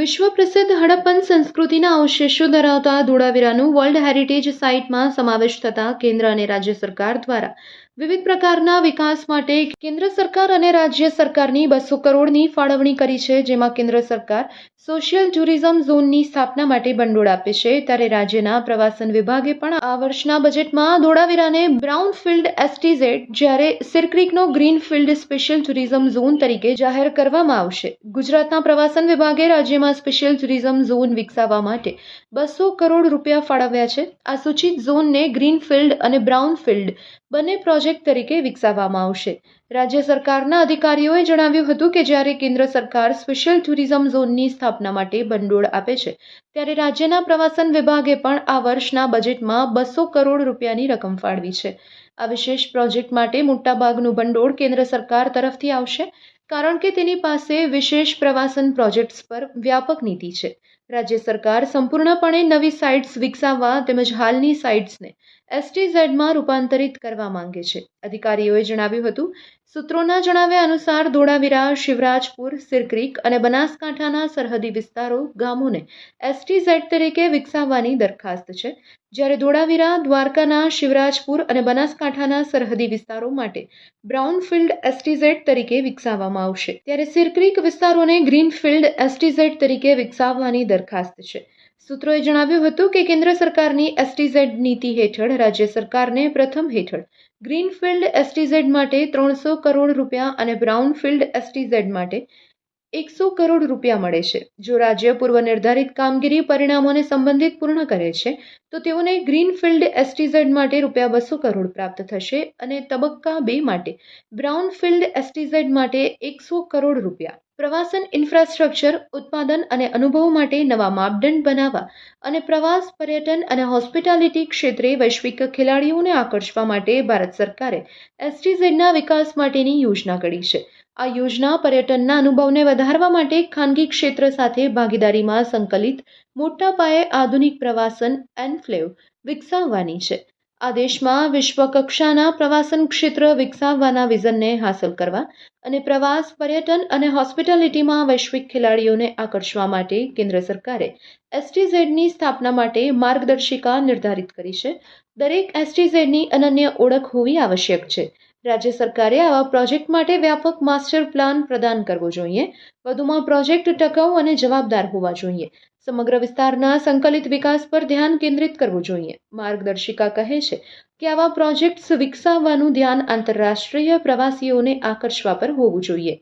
વિશ્વ પ્રસિદ્ધ હડપ્પન સંસ્કૃતિના અવશેષો ધરાવતા ધોળાવીરાનું વર્લ્ડ હેરિટેજ સાઇટમાં સમાવેશ થતા કેન્દ્ર અને રાજ્ય સરકાર દ્વારા વિવિધ પ્રકારના વિકાસ માટે કેન્દ્ર સરકાર અને રાજ્ય સરકારની 200 કરોડની ફાળવણી કરી છે, જેમાં કેન્દ્ર સરકાર સોશિયલ ટુરિઝમ ઝોનની સ્થાપના માટે ભંડોળ આપે છે, ત્યારે રાજ્યના પ્રવાસન વિભાગે પણ આ વર્ષના બજેટમાં ધોળાવીરાને બ્રાઉનફિલ્ડ એસટીઝેડ જ્યારે સિરક્રીકનો ગ્રીનફિલ્ડ સ્પેશિયલ ટુરિઝમ ઝોન તરીકે જાહેર કરવામાં આવશે. ગુજરાતના પ્રવાસન વિભાગે રાજ્યમાં સ્પેશિયલ ટુરિઝમ ઝોન વિકસાવવા માટે 200 કરોડ રૂપિયા ફાળવ્યા છે. આ સૂચિત ઝોનને ગ્રીનફિલ્ડ અને બ્રાઉનફિલ્ડ બંને પ્રોજેક્ટ તરીકે વિકસાવવામાં આવશે. રાજ્ય સરકારના અધિકારીઓએ જણાવ્યું હતું કે જ્યારે કેન્દ્ર સરકાર સ્પેશિયલ ટુરિઝમ ઝોનની સ્થાપના માટે ભંડોળ આપે છે, ત્યારે રાજ્યના પ્રવાસન વિભાગે પણ આ વર્ષના બજેટમાં 200 કરોડ રૂપિયાની રકમ ફાળવી છે. આ વિશેષ પ્રોજેક્ટ માટે મોટાભાગનું ભંડોળ કેન્દ્ર સરકાર તરફથી આવશે, કારણ કે તેની પાસે વિશેષ પ્રવાસન પ્રોજેક્ટ્સ પર વ્યાપક નીતિ છે. રાજ્ય સરકાર સંપૂર્ણપણે નવી સાઇટ્સ વિકસાવવા તેમજ હાલની સાઇટ્સને એસટીઝેડમાં રૂપાંતરિત કરવા માંગે છે. અધિકારીઓએ જણાવ્યું હતું, સૂત્રોના જણાવ્યા અનુસાર ધોળાવીરા, શિવરાજપુર, સિરક્રીક અને બનાસકાંઠાના સરહદી વિસ્તારો ગામોને એસટીઝેડ તરીકે વિકસાવવાની દરખાસ્ત છે, જ્યારે ધોળાવીરા, દ્વારકાના શિવરાજપુર અને બનાસકાંઠાના સરહદી વિસ્તારો માટે બ્રાઉનફિલ્ડ એસટીઝેડ તરીકે વિકસાવવામાં આવશે, ત્યારે સિરક્રીક વિસ્તારોને ગ્રીનફિલ્ડ એસટીઝેડ તરીકે વિકસાવવાની દરખાસ્ત છે. સૂત્રોએ જણાવ્યું હતું કે કેન્દ્ર સરકારની એસટીઝેડ નીતિ હેઠળ રાજ્ય સરકારને પ્રથમ હેઠળ ગ્રીનફિલ્ડ એસટીઝેડ માટે 300 કરોડ રૂપિયા અને બ્રાઉનફિલ્ડ એસટીઝેડ માટે 100 કરોડ રૂપિયા મળે છે. જો રાજ્ય પૂર્વ નિર્ધારિત કામગીરી પરિણામોને સંબંધિત પૂર્ણ કરે છે, તો તેઓને ગ્રીનફિલ્ડ એસટીઝેડ માટે રૂપિયા 200 કરોડ પ્રાપ્ત થશે અને તબક્કા 2 માટે બ્રાઉનફિલ્ડ એસટીઝેડ માટે 100 કરોડ રૂપિયા. પ્રવાસન ઇન્ફ્રાસ્ટ્રક્ચર, ઉત્પાદન અને અનુભવ માટે નવા માપદંડ બનાવવા અને પ્રવાસ, પર્યટન અને હોસ્પિટાલિટી ક્ષેત્રે વૈશ્વિક ખેલાડીઓને આકર્ષવા માટે ભારત સરકારે એસટીઝેડના વિકાસ માટેની યોજના ઘડી છે. આ યોજના પર્યટનના અનુભવને વધારવા માટે ખાનગી ક્ષેત્ર સાથે ભાગીદારીમાં સંકલિત મોટા પાયે આધુનિક પ્રવાસન એન્ક્લેવ વિકસાવવાની છે. આ દેશમાં વિશ્વકક્ષાના પ્રવાસન ક્ષેત્ર વિકસાવવાના વિઝનને હાંસલ કરવા અને પ્રવાસ, પર્યટન અને હોસ્પિટાલિટીમાં વૈશ્વિક ખેલાડીઓને આકર્ષવા માટે કેન્દ્ર સરકારે એસટીઝેડની સ્થાપના માટે માર્ગદર્શિકા નિર્ધારિત કરી છે. દરેક એસટીઝેડની અનન્ય ઓળખ હોવી આવશ્યક છે. રાજ્ય સરકારે આવા પ્રોજેક્ટ માટે વ્યાપક માસ્ટર પ્લાન પ્રદાન કરવો જોઈએ. વધુમાં પ્રોજેક્ટ ટકાઉ અને જવાબદાર હોવા જોઈએ. સમગ્ર વિસ્તારના સંકલિત વિકાસ પર ધ્યાન કેન્દ્રિત કરવું જોઈએ. માર્ગદર્શિકા કહે છે કે આવા પ્રોજેક્ટ્સ વિકસાવવાનું ધ્યાન આંતરરાષ્ટ્રીય પ્રવાસીઓને આકર્ષવા પર હોવું જોઈએ.